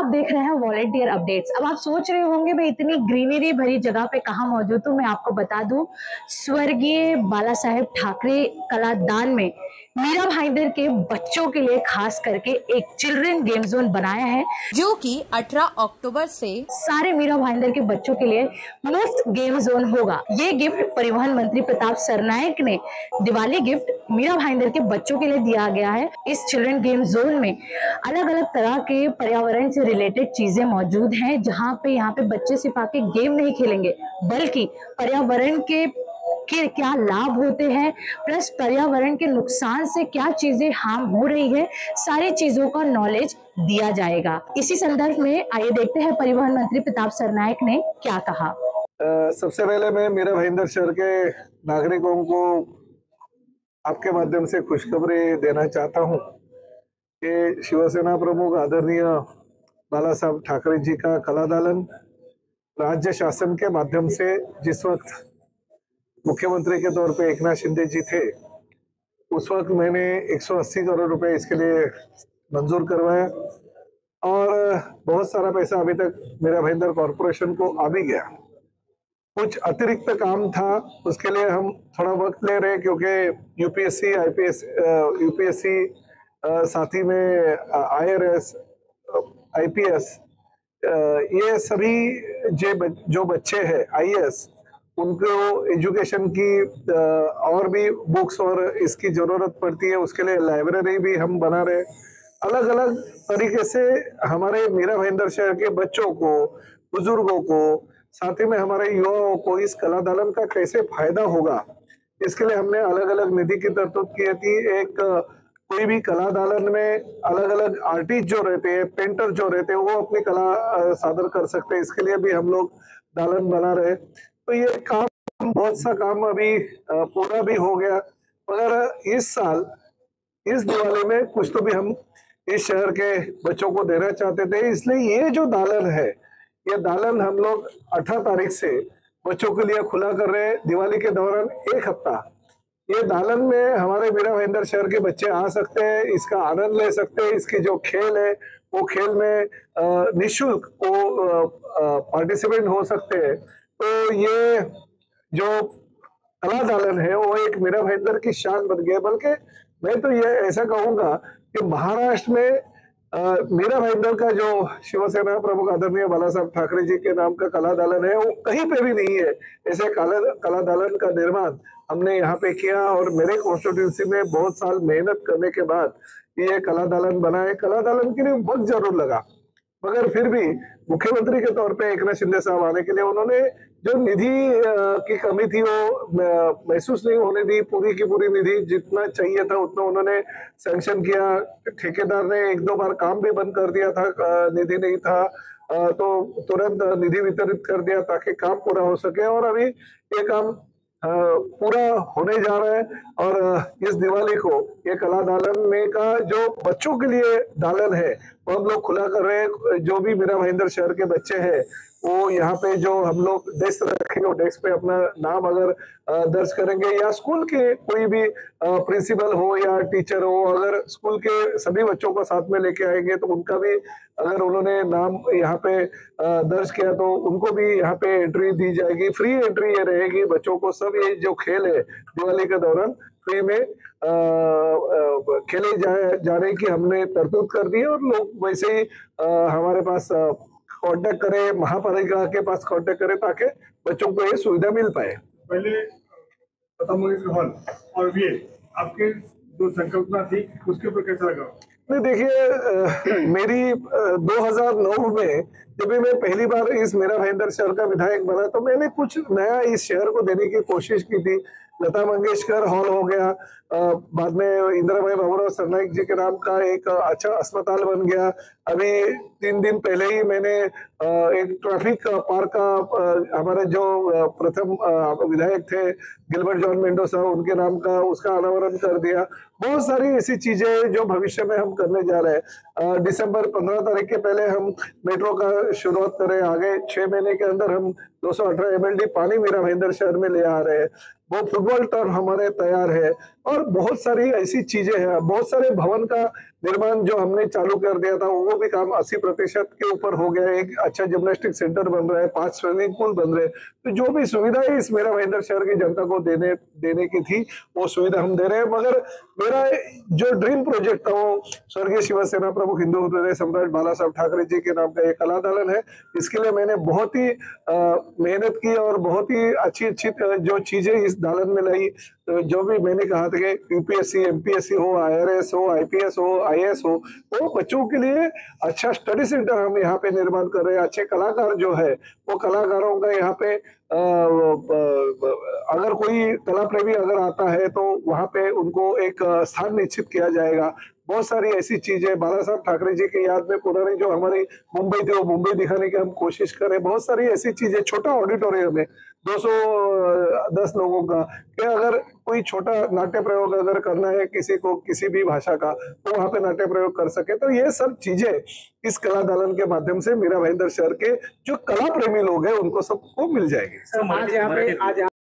आप देख रहे हैं वॉलेंटियर अपडेट्स। अब आप सोच रहे होंगे मैं इतनी ग्रीनरी भरी जगह पे कहाँ मौजूद हूँ। मैं आपको बता दूं, स्वर्गीय बाला साहेब ठाकरे कलादान में मीरा भाईंदर के बच्चों के लिए खास करके एक चिल्ड्रन गेम जोन बनाया है, जो कि 18 अक्टूबर से सारे मीरा भाईंदर के बच्चों के लिए मुफ्त गेम जोन होगा। ये गिफ्ट परिवहन मंत्री प्रताप सरनायक ने दिवाली गिफ्ट मीरा भाईंदर के बच्चों के लिए दिया गया है। इस चिल्ड्रन गेम जोन में अलग अलग तरह के पर्यावरण से रिलेटेड चीजें मौजूद हैं, जहाँ पे बच्चे सिर्फ आके गेम नहीं खेलेंगे बल्कि पर्यावरण के क्या लाभ होते हैं, प्लस पर्यावरण के नुकसान से क्या चीजें हार्म हो रही है, सारी चीजों का नॉलेज दिया जाएगा। इसी संदर्भ में आइए देखते हैं परिवहन मंत्री प्रताप सरनायक ने क्या कहा। सबसे पहले मैं मीरा भाईंदर शहर के नागरिकों को आपके माध्यम से खुशखबरी देना चाहता हूं कि शिवसेना प्रमुख आदरणीय बाला साहब ठाकरे जी का कलादालन राज्य शासन के माध्यम से जिस वक्त मुख्यमंत्री के तौर पे एकनाथ शिंदे जी थे, उस वक्त मैंने 180 करोड़ रुपए इसके लिए मंजूर करवाया और बहुत सारा पैसा अभी तक मीरा भाईंदर कॉरपोरेशन को आ भी गया। कुछ अतिरिक्त काम था, उसके लिए हम थोड़ा वक्त ले रहे हैं क्योंकि यूपीएससी यूपीएससी साथ ही में IRS IPS ये सभी जो बच्चे हैं IAS, उनको एजुकेशन की और भी बुक्स और इसकी जरूरत पड़ती है। उसके लिए लाइब्रेरी भी हम बना रहे। अलग अलग तरीके से हमारे मीरा भाईंदर शहर के बच्चों को, बुजुर्गों को, साथ ही में हमारे युवाओं को इस कलादालन का कैसे फायदा होगा, इसके लिए हमने अलग अलग निधि की तरतूब की थी। एक कोई भी कलादालन में अलग अलग आर्टिस्ट जो रहते हैं, पेंटर जो रहते हैं, वो अपनी कला सादर कर सकते हैं। इसके लिए भी हम लोग दालन बना रहे। तो ये काम, बहुत सा काम अभी पूरा भी हो गया, मगर इस साल इस दिवाली में कुछ तो भी हम इस शहर के बच्चों को देना चाहते थे। इसलिए ये जो दालन है, ये दालन हम लोग 18 तारीख से बच्चों के लिए खुला कर रहे हैं। दिवाली के दौरान एक हफ्ता ये दालन में हमारे मीरा भाईंदर शहर के बच्चे आ सकते हैं, इसका आनंद ले सकते हैं। इसकी जो खेल है वो खेल में निःशुल्क वो पार्टिसिपेंट हो सकते हैं। तो ये जो कला दालन है वो एक मीरा भाईंदर की शान बन गया। बल्कि मैं तो ये ऐसा कहूंगा कि महाराष्ट्र में मीरा भाईंदर का जो शिवसेना प्रमुख आदरणीय बाला साहब ठाकरे जी के नाम का कला दालन है, वो कहीं पे भी नहीं है। ऐसे कला दालन का निर्माण हमने यहाँ पे किया और मेरे कॉन्स्टिट्यूंसी में बहुत साल मेहनत करने के बाद ये कला दालन बना है। कला दालन के लिए वक्त जरूर लगा, मगर फिर भी मुख्यमंत्री के तौर पे एकनाथ शिंदे साहब आने के लिए उन्होंने जो निधि की कमी थी वो महसूस नहीं होने दी। पूरी की पूरी निधि जितना चाहिए था उतना उन्होंने सैंक्शन किया। ठेकेदार ने 1-2 बार काम भी बंद कर दिया था, निधि नहीं था तो तुरंत निधि वितरित कर दिया ताकि काम पूरा हो सके। और अभी ये काम पूरा होने जा रहा है और इस दिवाली को ये कला दालन में का जो बच्चों के लिए दालन है वो हम लोग खुला कर रहे हैं। जो भी मीरा भाईंदर शहर के बच्चे हैं वो यहाँ पे जो हम लोग डेस्क रखेंगे, डेस्क पे अपना नाम अगर दर्ज करेंगे, या स्कूल के कोई भी प्रिंसिपल हो या टीचर हो, अगर स्कूल के सभी बच्चों को साथ में लेके आएंगे तो उनका भी अगर उन्होंने नाम यहाँ पे दर्ज किया तो उनको भी यहाँ पे एंट्री दी जाएगी। फ्री एंट्री ये रहेगी बच्चों को। सब ये जो खेल है दिवाली के दौरान फ्री में खेले जाने की हमने तरतूब कर दी है। और लोग वैसे ही हमारे पास कांटेक्ट करें, महापालिका के पास कांटेक्ट करें ताकि बच्चों को ये सुविधा मिल पाए। पहले हॉल और ये आपके जो संकल्पना थी उसके ऊपर कैसा लगा? नहीं, देखिए मेरी 2009 में जब भी मैं पहली बार इस मीरा भाईंदर शहर का विधायक बना तो मैंने कुछ नया इस शहर को देने की कोशिश की थी। लता मंगेशकर हॉल हो गया, बाद में इंदिराबाई बाबूराव सरनाइक जी के नाम का एक अच्छा अस्पताल बन गया। अभी 3 दिन पहले ही मैंने एक ट्रैफिक पार्क का हमारे जो प्रथम विधायक थे गिलबर्ट जॉन मेंडोसा, उनके नाम का उसका अनावरण कर दिया। बहुत सारी ऐसी चीजें जो भविष्य में हम करने जा रहे हैं। दिसंबर 15 तारीख के पहले हम मेट्रो का शुरुआत करें। आगे 6 महीने के अंदर हम 218 MLD पानी मीरा भाईंदर शहर में ले आ रहे हैं। वो फुटबॉल टर्फ हमारे तैयार है और बहुत सारी ऐसी चीजें हैं। बहुत सारे भवन का निर्माण जो हमने चालू कर दिया था वो भी काम 80% के ऊपर हो गया है। एक अच्छा जिम्नास्टिक सेंटर बन रहा है, 5 स्विमिंग पूल बन रहे हैं। तो जो भी सुविधाएं इस मेरा भाईंदर शहर की जनता को देने की थी वो सुविधा हम दे रहे हैं। मगर मेरा जो ड्रीम प्रोजेक्ट था वो स्वर्गीय शिवसेना प्रमुख हिंदू हृदय सम्राट बाला साहब ठाकरे जी के नाम का एक कला दालन है। इसके लिए मैंने बहुत ही मेहनत की और बहुत ही अच्छी जो चीजें इस दालन में लाई। जो भी मैंने कहा था कि यूपीएससी, एमपीएससी हो, IRS हो, IPS हो, IAS हो, वो बच्चों के लिए अच्छा स्टडी सेंटर हम यहाँ पे निर्माण कर रहे हैं। अच्छे कलाकार जो है वो कलाकारों का यहाँ पे अगर कोई कला प्रेमी अगर आता है तो वहाँ पे उनको एक स्थान निश्चित किया जाएगा। बहुत सारी ऐसी चीजें बाला साहब ठाकरे जी की याद में पुरानी जो हमारी मुंबई थी वो मुंबई दिखाने की हम कोशिश करें। बहुत सारी ऐसी चीजें, छोटा ऑडिटोरियम है 210 लोगों का, कि अगर कोई छोटा नाट्य प्रयोग अगर करना है किसी को किसी भी भाषा का तो वहां पे नाट्य प्रयोग कर सके। तो ये सब चीजें इस कला दालन के माध्यम से मीरा भाईंदर शहर के जो कला प्रेमी लोग हैं उनको सबको मिल जाएगी। आज यहाँ पे